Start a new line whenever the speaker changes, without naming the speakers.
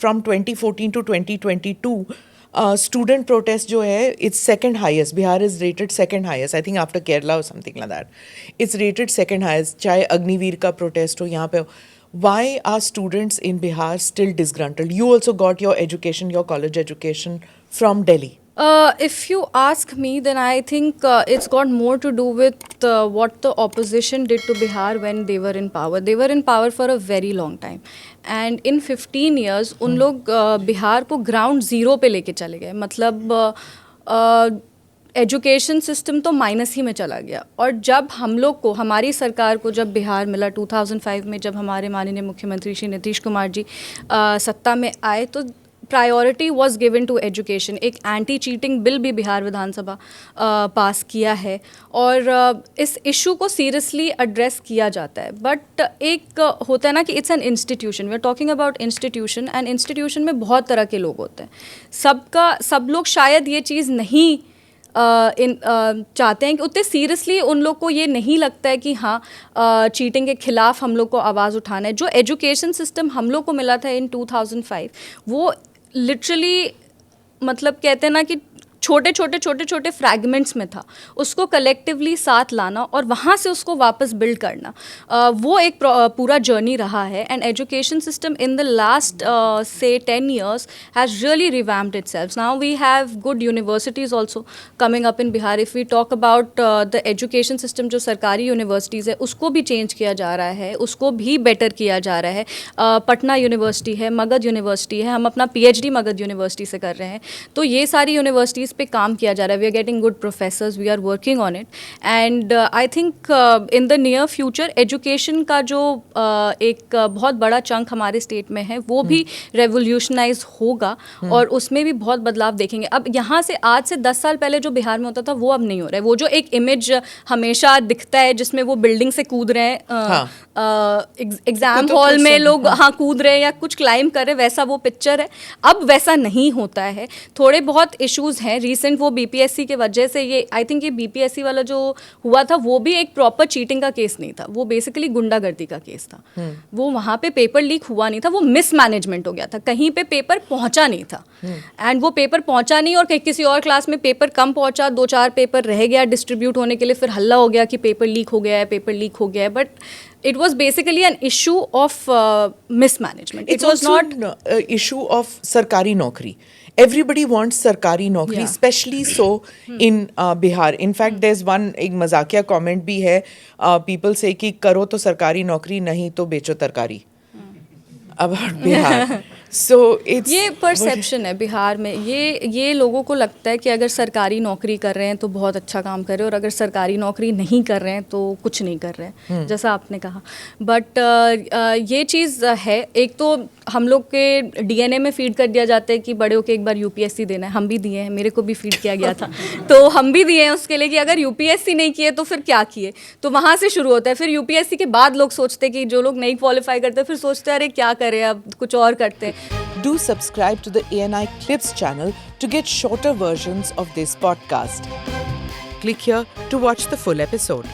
from 2014 to 2022, student protest जो है, it's second highest. Bihar is rated second highest, I think after Kerala or something like that. It's rated second highest. चाहे अग्निवीर का protest हो यहाँ पे. Why are students in Bihar still disgruntled? You also got your education, your college education from Delhi.
If you ask me, then I think it's got more to do with what the opposition did to Bihar when they were in power. They were in power for a very long time. And in 15 years, उन लोग बिहार को ground zero पे लेके चले गए. मतलब education system तो minus ही में चला गया. और जब हम लोग को, हमारी सरकार को जब बिहार मिला 2005 में, जब हमारे माननीय मुख्यमंत्री श्री नीतीश कुमार जी सत्ता में आए, तो priority was given to education. एक एंटी चीटिंग बिल भी बिहार विधानसभा पास किया है और इस इशू को सीरियसली एड्रेस किया जाता है. बट एक होता है ना कि it's an institution, we are talking about institution, and institution में बहुत तरह के लोग होते हैं. सब लोग शायद ये चीज़ नहीं चाहते हैं कि उतने सीरियसली, उन लोग को ये नहीं लगता है कि हाँ चीटिंग के खिलाफ हम लोग को आवाज़ उठाना है. जो एजुकेशन सिस्टम हम लोग को मिला था इन 2005, वो लिटरली मतलब कहते हैं ना कि छोटे फ्रैगमेंट्स में था. उसको कलेक्टिवली साथ लाना और वहाँ से उसको वापस बिल्ड करना, वो एक पूरा जर्नी रहा है. And education system in the last से 10 years has really revamped itself. Now we have good universities also coming up in Bihar. If we talk about the education system, जो सरकारी यूनिवर्सिटीज़ है उसको भी चेंज किया जा रहा है, उसको भी बेटर किया जा रहा है. पटना यूनिवर्सिटी है, मगध यूनिवर्सिटी है, हम अपना PhD मगध यूनिवर्सिटी से कर रहे हैं. तो ये सारी यूनिवर्सिटीज़ पे काम किया जा रहा है. We are getting good professors, we are working on it. And I think in the near future education का जो एक बहुत बड़ा चंक हमारे स्टेट में है, वो भी रेवोल्यूशनाइज होगा और उसमें भी बहुत बदलाव देखेंगे. अब यहाँ से आज से 10 साल पहले जो बिहार में होता था वो अब नहीं हो रहा है. वो जो एक इमेज हमेशा दिखता है जिसमें वो बिल्डिंग से कूद रहे हैं, एग्जाम हॉल में लोग कूद रहे हैं या कुछ क्लाइम कर रहे हैं, वैसा वो पिक्चर है. अब वैसा नहीं होता है. थोड़े बहुत इश्यूज हैं रिसेंट, वो BPSC के वजह से, ये आई थिंक ये BPSC वाला जो हुआ था वो भी एक प्रॉपर चीटिंग का केस नहीं था, वो बेसिकली गुंडागर्दी का केस था. वो वहाँ पे पेपर लीक हुआ नहीं था, वो मिसमैनेजमेंट हो गया था. कहीं पे पेपर पहुँचा नहीं था, एंड वो पेपर पहुँचा नहीं और किसी और क्लास में पेपर कम पहुँचा, 2-4 पेपर रह गया डिस्ट्रीब्यूट होने के लिए, फिर हल्ला हो गया कि पेपर लीक हो गया है. But it was basically an issue of mismanagement.
It was not issue of sarkari naukri. Everybody wants sarkari naukri, especially so in Bihar. In fact, there's one एक मजाकिया comment भी है, people say कि करो तो सरकारी नौकरी, नहीं तो बेचो तरकारी. About Bihar. So it's
ये परसेप्शन है बिहार में. ये लोगों को लगता है कि अगर सरकारी नौकरी कर रहे हैं तो बहुत अच्छा काम कर रहे हैं, और अगर सरकारी नौकरी नहीं कर रहे हैं तो कुछ नहीं कर रहे हैं, जैसा आपने कहा. बट ये चीज़ है, एक तो हम लोग के DNA में फीड कर दिया जाता है कि बड़े होकर एक बार UPSC देना है. हम भी दिए हैं, मेरे को भी फीड किया गया था तो हम भी दिए हैं उसके लिए कि अगर UPSC नहीं किए तो फिर क्या किए. तो वहाँ से शुरू होता है. फिर UPSC के बाद लोग सोचते हैं कि जो लोग नहीं क्वालिफाई करते फिर सोचते हैं अरे क्या करें, अब कुछ और करते हैं.
Do subscribe to the ANI Clips channel to get shorter versions of this podcast. Click here to watch the full episode.